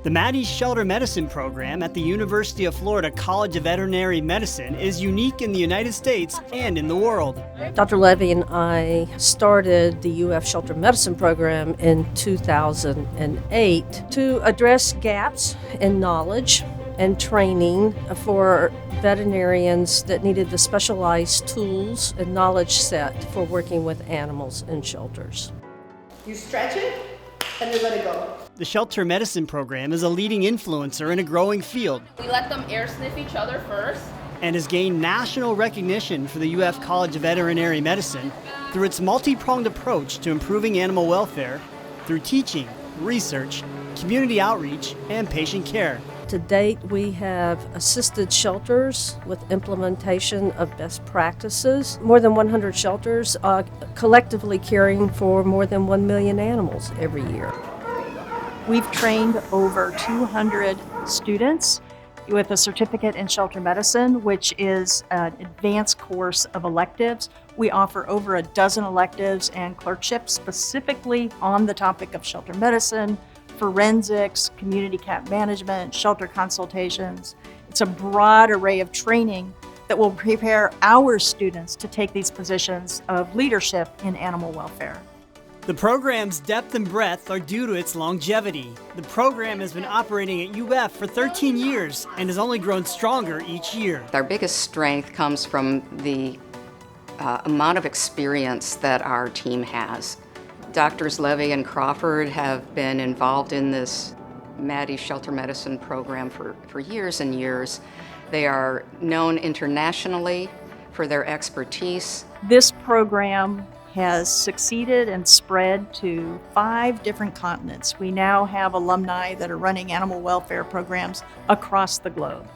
The Maddie Shelter Medicine Program at the University of Florida College of Veterinary Medicine is unique in the United States and in the world. Dr. Levy and I started the UF Shelter Medicine Program in 2008 to address gaps in knowledge and training for veterinarians that needed the specialized tools and knowledge set for working with animals in shelters. You stretch it and then let it go. The Shelter Medicine Program is a leading influencer in a growing field. We let them air sniff each other first. And has gained national recognition for the UF College of Veterinary Medicine through its multi-pronged approach to improving animal welfare through teaching, research, community outreach, and patient care. To date, we have assisted shelters with implementation of best practices. More than 100 shelters collectively caring for more than 1 million animals every year. We've trained over 200 students with a certificate in shelter medicine, which is an advanced course of electives. We offer over a dozen electives and clerkships specifically on the topic of shelter medicine, forensics, community cat management, shelter consultations. It's a broad array of training that will prepare our students to take these positions of leadership in animal welfare. The program's depth and breadth are due to its longevity. The program has been operating at UF for 13 years and has only grown stronger each year. Our biggest strength comes from the amount of experience that our team has. Doctors Levy and Crawford have been involved in this Maddie Shelter Medicine program for years and years. They are known internationally for their expertise. This program has succeeded and spread to 5 different continents. We now have alumni that are running animal welfare programs across the globe.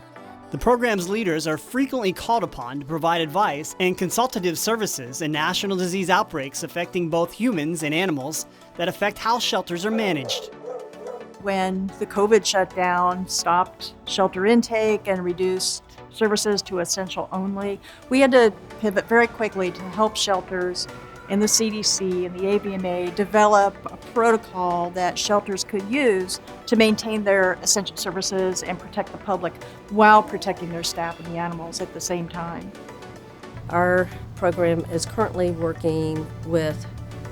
The program's leaders are frequently called upon to provide advice and consultative services in national disease outbreaks affecting both humans and animals that affect how shelters are managed. When the COVID shutdown stopped shelter intake and reduced services to essential only, we had to pivot very quickly to help shelters and the CDC and the AVMA develop a protocol that shelters could use to maintain their essential services and protect the public while protecting their staff and the animals at the same time. Our program is currently working with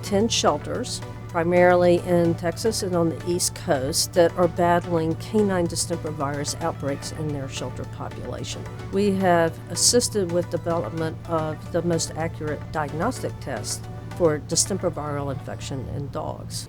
10 shelters, primarily in Texas and on the East Coast, that are battling canine distemper virus outbreaks in their shelter population. We have assisted with development of the most accurate diagnostic test for distemper viral infection in dogs.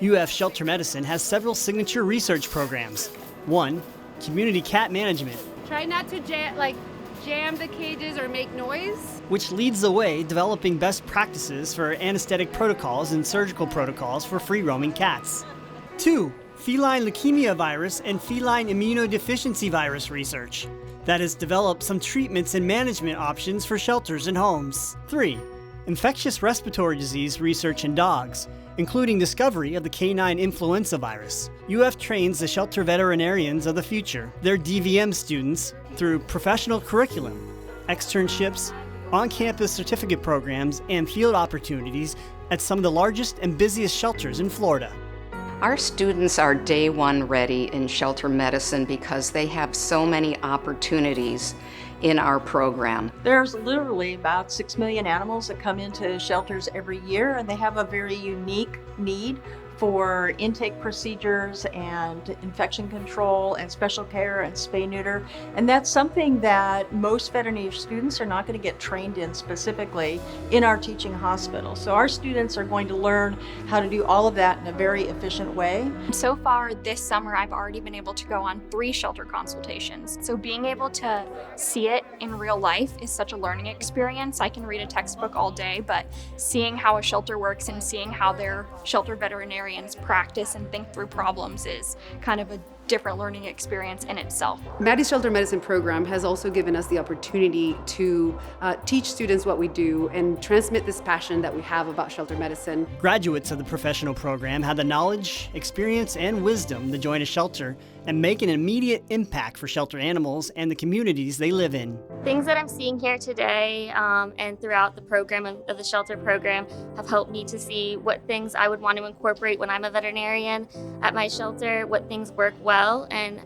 UF Shelter Medicine has several signature research programs. 1, community cat management, Try not to jam the cages or make noise. which leads the way developing best practices for anesthetic protocols and surgical protocols for free-roaming cats. 2, feline leukemia virus and feline immunodeficiency virus research that has developed some treatments and management options for shelters and homes. 3, infectious respiratory disease research in dogs, including discovery of the canine influenza virus. UF trains the shelter veterinarians of the future, their DVM students, through professional curriculum, externships, on-campus certificate programs, and field opportunities at some of the largest and busiest shelters in Florida. Our students are day one ready in shelter medicine because they have so many opportunities in our program. There's literally about 6 million animals that come into shelters every year, and they have a very unique need for intake procedures and infection control and special care and spay-neuter. And that's something that most veterinary students are not going to get trained in specifically in our teaching hospital. So our students are going to learn how to do all of that in a very efficient way. So far this summer, I've already been able to go on 3 shelter consultations. So being able to see it in real life is such a learning experience. I can read a textbook all day, but seeing how a shelter works and seeing how their shelter veterinarians practice and think through problems is kind of a different learning experience in itself. Maddie's Shelter Medicine program has also given us the opportunity to teach students what we do and transmit this passion that we have about shelter medicine. Graduates of the professional program had the knowledge, experience, and wisdom to join a shelter and make an immediate impact for shelter animals and the communities they live in. Things that I'm seeing here today and throughout the program of the shelter program have helped me to see what things I would want to incorporate when I'm a veterinarian at my shelter, what things work well, and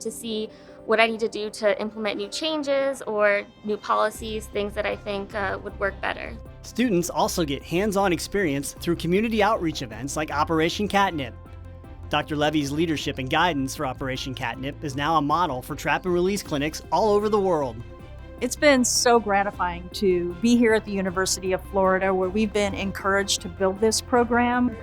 to see what I need to do to implement new changes or new policies, things that I think would work better. Students also get hands-on experience through community outreach events like Operation Catnip. Dr. Levy's leadership and guidance for Operation Catnip is now a model for trap and release clinics all over the world. It's been so gratifying to be here at the University of Florida, where we've been encouraged to build this program.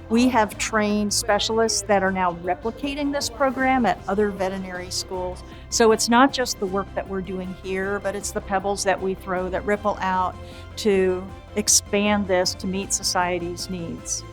We have trained specialists that are now replicating this program at other veterinary schools. So it's not just the work that we're doing here, but it's the pebbles that we throw that ripple out to expand this to meet society's needs.